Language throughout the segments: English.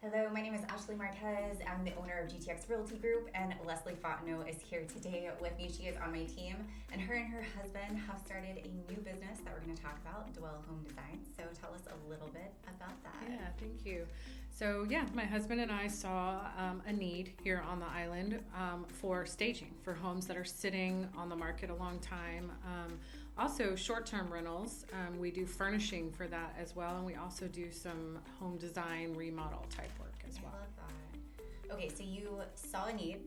Hello, my name is Ashley Marquez. I'm the owner of GTX Realty Group, and Lesley Fontenot is here today with me. She is on my team, and her husband have started a new business that we're going to talk about, Dwell Home Design. So tell us a little bit about that. Yeah, thank you. So my husband and I saw a need here on the island for staging for homes that are sitting on the market a long time. Also short-term rentals. We do furnishing for that as well, and we also do some home design remodel type work as well. I love that. Okay, so you saw a need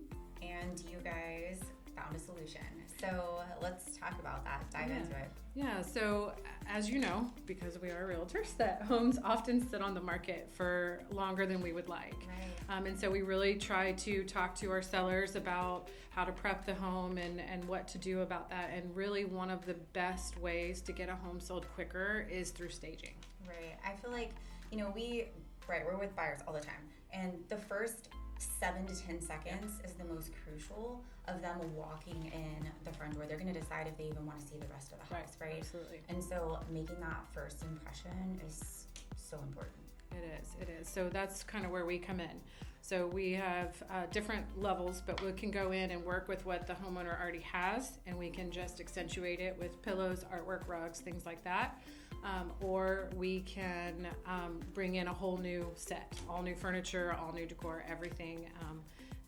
and you guys found a solution. So let's talk about that, dive into it. Yeah, so as you know, because we are realtors, that homes often sit on the market for longer than we would like. Right. And so we really try to talk to our sellers about how to prep the home and what to do about that. And really one of the best ways to get a home sold quicker is through staging. Right. I feel like, we're with buyers all the time. And the first 7 to 10 seconds is the most crucial of them walking in the front door. They're going to decide if they even want to see the rest of the house, right? Absolutely. And so making that first impression is so important. It is. So that's kind of where we come in. So we have different levels, but we can go in and work with what the homeowner already has, and we can just accentuate it with pillows, artwork, rugs, things like that. Or we can bring in a whole new set, all new furniture, all new decor, everything,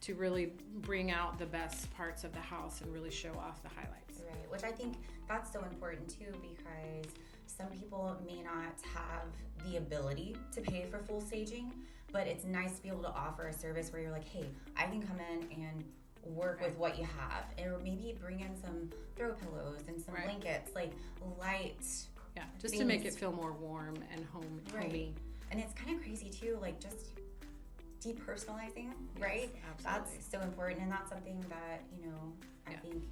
to really bring out the best parts of the house and really show off the highlights. Right, which I think that's so important too, because some people may not have the ability to pay for full staging, but it's nice to be able to offer a service where you're like, hey, I can come in and work with what you have, or maybe bring in some throw pillows and some blankets, like light. Yeah, just to make it feel more warm and homey. And it's kind of crazy too, like just depersonalizing, right? Absolutely. That's so important, and that's something that, I think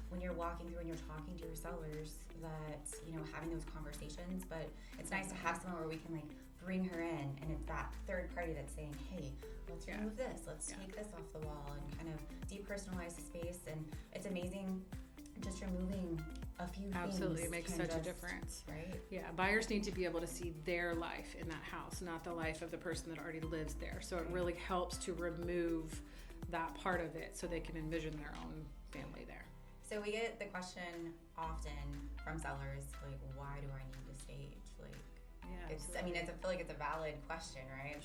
when you're walking through and you're talking to your sellers, that, having those conversations, but it's nice to have someone where we can like bring her in, and it's that third party that's saying, hey, let's remove this, let's take this off the wall, and kind of depersonalize the space. And it's amazing just removing a few things. Absolutely, it makes such a difference. Right? Yeah, buyers need to be able to see their life in that house, not the life of the person that already lives there. So it really helps to remove that part of it so they can envision their own family there. So we get the question often from sellers, like, why do I need to stage? Like, I feel like it's a valid question, right?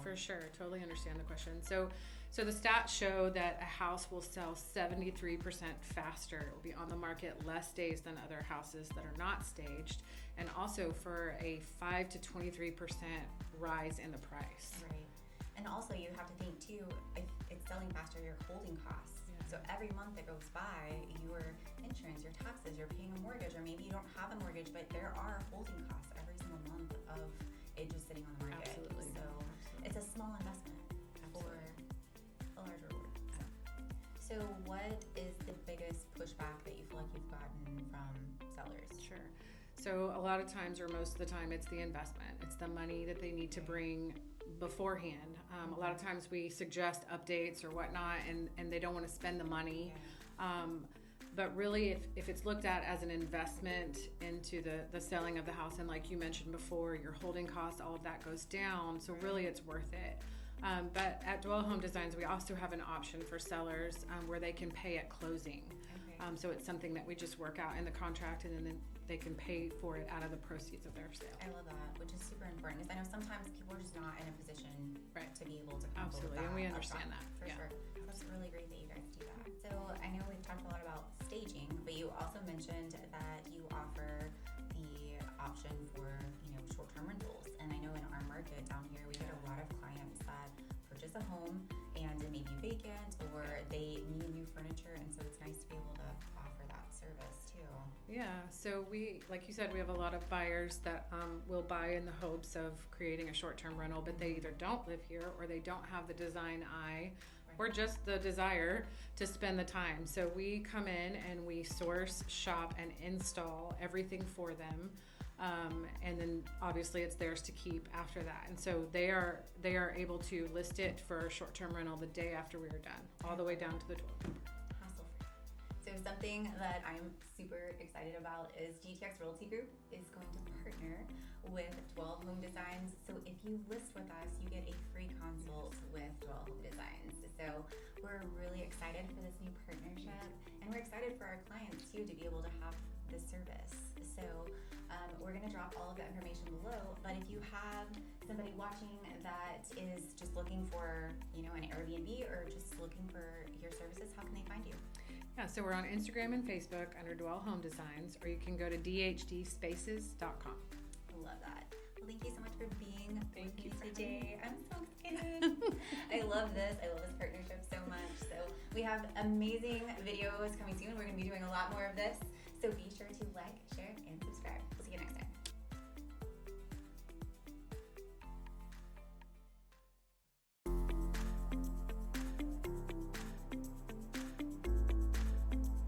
For sure. Totally understand the question. So the stats show that a house will sell 73% faster. It will be on the market less days than other houses that are not staged, and also for a 5 to 23% rise in the price. Right. And also you have to think too, if it's selling faster, your holding costs. So every month that goes by, your insurance, your taxes, you're paying a mortgage, or maybe you don't have a mortgage, but there are holding costs every single month of it just sitting on the market. Absolutely. So it's a small investment for a large reward. So what is the biggest pushback that you feel like you've gotten from sellers? Sure. So a lot of times, or most of the time, it's the investment. It's the money that they need to bring beforehand. A lot of times we suggest updates or whatnot, and they don't want to spend the money. But really, if it's looked at as an investment into the selling of the house, and like you mentioned before, your holding costs, all of that goes down. So really, it's worth it. But at Dwell Home Designs, we also have an option for sellers where they can pay at closing. So it's something that we just work out in the contract, and then they can pay for it out of the proceeds of their sale. I love that, which is super important, because I know sometimes people are just not in a position to be able to come up with that. And we understand that. For sure. That's really great that you guys do that. So I know we've talked a lot about staging, but you also mentioned that you offer the option for, short-term rentals. And I know in our market down here, we get a lot of clients that purchase a home and it may be vacant, or they need new furniture, and so it's nice to be able to offer that service too. Yeah, so like you said, we have a lot of buyers that will buy in the hopes of creating a short-term rental, but they either don't live here, or they don't have the design eye, or just the desire to spend the time. So we come in and we source, shop, and install everything for them. And then obviously it's theirs to keep after that. And so they are able to list it for a short-term rental the day after we are done, all the way down to the door. Hassle-free. So something that I'm super excited about is GTX Realty Group is going to partner with 12 Home Designs. So if you list with us, you get a free we're really excited for this new partnership, and we're excited for our clients too to be able to have this service. So we're going to drop all of that information below, but if you have somebody watching that is just looking for, you know, an Airbnb or just looking for your services, how can they find you? Yeah, so we're on Instagram and Facebook under Dwell Home Designs, or you can go to dhdspaces.com. I love that. Well, thank you so much for being with me today. I'm so excited. I love this. I love this partnership so much. So we have amazing videos coming soon. We're going to be doing a lot more of this. So be